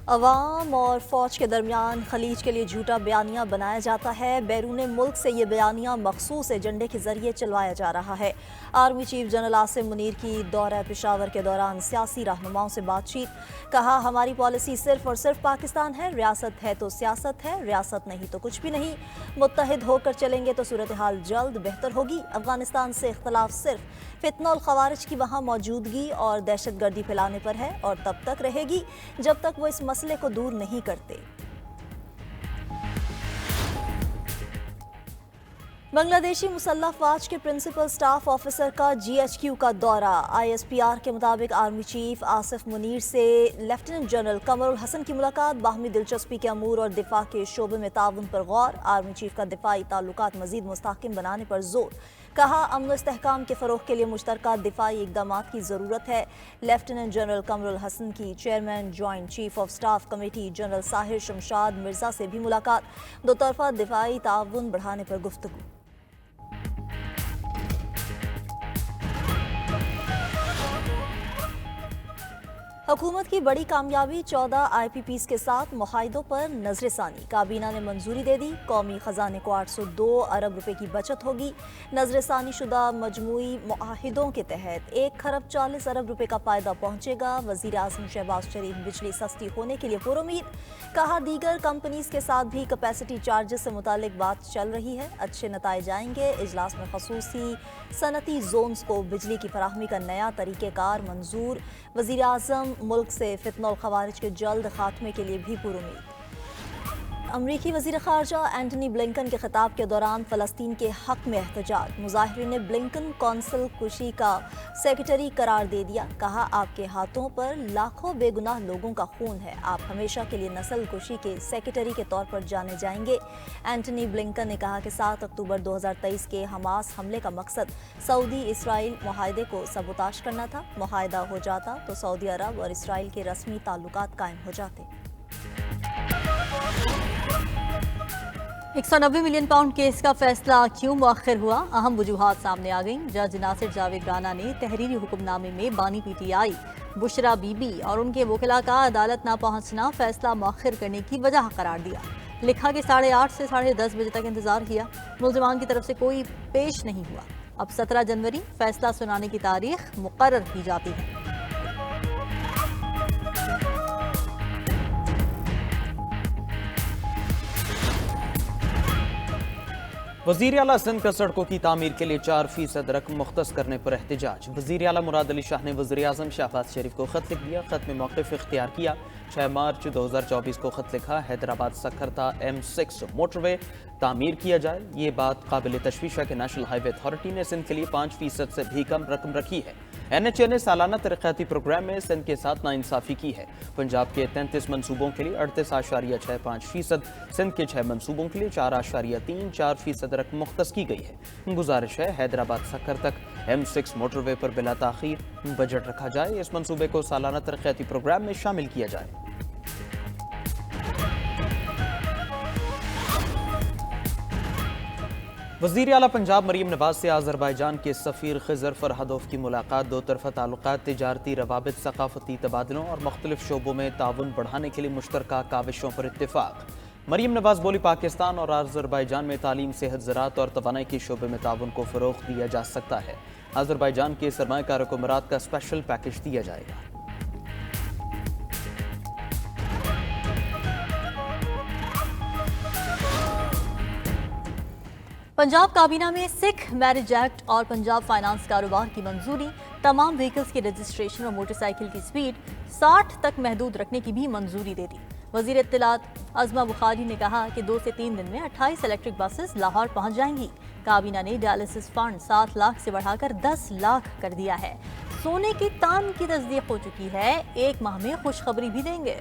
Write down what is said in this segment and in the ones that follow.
عوام اور فوج کے درمیان خلیج کے لیے جھوٹا بیانیہ بنایا جاتا ہے۔ بیرون ملک سے یہ بیانیہ مخصوص ایجنڈے کے ذریعے چلوایا جا رہا ہے۔ Army chief general Asim Munir کی دورہ پشاور کے دوران سیاسی رہنماؤں سے بات چیت۔ کہا ہماری پالیسی صرف اور صرف پاکستان ہے، ریاست ہے تو سیاست ہے، ریاست نہیں تو کچھ بھی نہیں۔ متحد ہو کر چلیں گے تو صورتحال جلد بہتر ہوگی۔ افغانستان سے اختلاف صرف فتنہ الخوارج کی وہاں موجودگی اور دہشت گردی پھیلانے پر ہے اور تب تک رہے گی جب تک وہ اس مسئلے کو دور نہیں کرتے۔ بنگلہ دیشی مسلح افواج کے پرنسپل سٹاف آفیسر کا GHQ کا دورہ۔ ISPR کے مطابق آرمی چیف آصف منیر سے لیفٹیننٹ جنرل قمر الحسن کی ملاقات۔ باہمی دلچسپی کے امور اور دفاع کے شعبے میں تعاون پر غور۔ آرمی چیف کا دفاعی تعلقات مزید مستحکم بنانے پر زور۔ کہا امن و استحکام کے فروغ کے لیے مشترکہ دفاعی اقدامات کی ضرورت ہے۔ لیفٹیننٹ جنرل قمر الحسن کی chairman joint chief of staff committee general Sahir Shamshad Mirza سے بھی ملاقات۔ دو طرفہ دفاعی تعاون بڑھانے پر گفتگو۔ حکومت کی بڑی کامیابی 14 IPPs کے ساتھ معاہدوں پر نظر ثانی۔ کابینہ نے منظوری دے دی۔ قومی خزانے کو 802 ارب روپے کی بچت ہوگی۔ نظر ثانی شدہ مجموعی معاہدوں کے تحت 1 خرب 40 ارب روپے کا فائدہ پہنچے گا۔ وزیر اعظم شہباز شریف بجلی سستی ہونے کے لیے پرامید۔ کہا دیگر کمپنیز کے ساتھ بھی کیپیسٹی چارجز سے متعلق بات چل رہی ہے، اچھے نتائج آئیں گے۔ اجلاس میں خصوصی صنعتی زونز کو بجلی کی فراہمی کا نیا طریقہ کار منظور۔ وزیر اعظم ملک سے فتنہ الخوارج کے جلد خاتمے کے لیے بھی پرامید۔ امریکی وزیر خارجہ اینٹنی بلنکن کے خطاب کے دوران فلسطین کے حق میں احتجاج۔ مظاہرین نے بلنکن کونسل کشی کا سیکریٹری قرار دے دیا۔ کہا آپ کے ہاتھوں پر لاکھوں بے گناہ لوگوں کا خون ہے، آپ ہمیشہ کے لیے نسل کشی کے سیکریٹری کے طور پر جانے جائیں گے۔ اینٹنی بلنکن نے کہا کہ 7 اکتوبر 2023 کے حماس حملے کا مقصد سعودی اسرائیل معاہدے کو سبوتاژ کرنا تھا۔ معاہدہ ہو جاتا تو سعودی عرب اور اسرائیل کے رسمی تعلقات قائم ہو جاتے۔ 190 ملین پاؤنڈ کیس کا فیصلہ کیوں مؤخر ہوا؟ اہم وجوہات سامنے آ گئیں۔ جج ناصر جاوید رانا نے تحریری حکم نامے میں بانی PTI بشرا بی بی اور ان کے وکلاء کا عدالت نہ پہنچنا فیصلہ مؤخر کرنے کی وجہ قرار دیا۔ لکھا کہ 8:30 سے 10:30 بجے تک انتظار کیا، ملزمان کی طرف سے کوئی پیش نہیں ہوا۔ اب 17 جنوری فیصلہ سنانے کی تاریخ مقرر کی جاتی ہے۔ وزیر اعلیٰ سندھ کا سڑکوں کی تعمیر کے لیے 4% رقم مختص کرنے پر احتجاج۔ وزیر اعلیٰ مراد علی شاہ نے وزیر اعظم شہباز شریف کو خط لکھ دیا۔ خط میں موقف اختیار کیا۔ 6 مارچ 2024 کو خط لکھا، حیدرآباد سکھرتا M6 موٹر وے تعمیر کیا جائے۔ یہ بات قابل تشویش ہے کہ نیشنل ہائی وے اتھارٹی نے سندھ کے لیے 5% سے بھی کم رقم رکھی ہے۔ NHA نے سالانہ ترقیاتی پروگرام میں سندھ کے ساتھ ناانصافی کی ہے۔ پنجاب کے 33 منصوبوں کے لیے 38.65%، سندھ کے 6 منصوبوں کے لیے 4.34% رقم مختص کی گئی ہے۔ گزارش ہے حیدرآباد سکھر تک M6 موٹر وے پر بلا تاخیر بجٹ رکھا جائے۔ اس منصوبے کو سالانہ ترقیاتی پروگرام میں شامل کیا جائے۔ وزیر اعلیٰ پنجاب مریم نواز سے آذربائیجان کے سفیر خضر فرہادوف کی ملاقات۔ دو طرفہ تعلقات، تجارتی روابط، ثقافتی تبادلوں اور مختلف شعبوں میں تعاون بڑھانے کے لیے مشترکہ کاوشوں پر اتفاق۔ مریم نواز بولی پاکستان اور آذربائیجان میں تعلیم، صحت، زراعت اور توانائی کے شعبے میں تعاون کو فروغ دیا جا سکتا ہے۔ آذربائیجان کے سرمایہ کاروں کو امارات کا اسپیشل پیکج دیا جائے گا۔ پنجاب کابینہ میں سکھ میرج ایکٹ اور پنجاب فائنانس کاروبار کی منظوری۔ تمام وہیکلز کی رجسٹریشن اور موٹر سائیکل کی سپیڈ 60 تک محدود رکھنے کی بھی منظوری دے دی۔ وزیر اطلاعات عظمہ بخاری نے کہا کہ 2 سے 3 دن میں 28 الیکٹرک بسز لاہور پہنچ جائیں گی۔ کابینہ نے ڈائلسس فنڈ 7 لاکھ سے بڑھا کر 10 لاکھ کر دیا ہے۔ سونے کی تان کی تصدیق ہو چکی ہے، 1 ماہ میں خوشخبری بھی دیں گے۔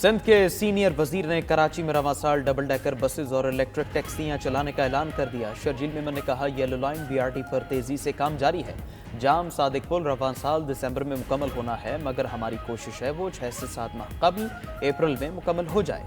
سندھ کے سینئر وزیر نے کراچی میں رواں سال ڈبل ڈیکر بسز اور الیکٹرک ٹیکسیاں چلانے کا اعلان کر دیا۔ شرجیل میمن نے کہا یلو لائن BRT پر تیزی سے کام جاری ہے۔ جام صادق پل رواں سال دسمبر میں مکمل ہونا ہے، مگر ہماری کوشش ہے وہ 6 سے 7 ماہ قبل اپریل میں مکمل ہو جائے۔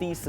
30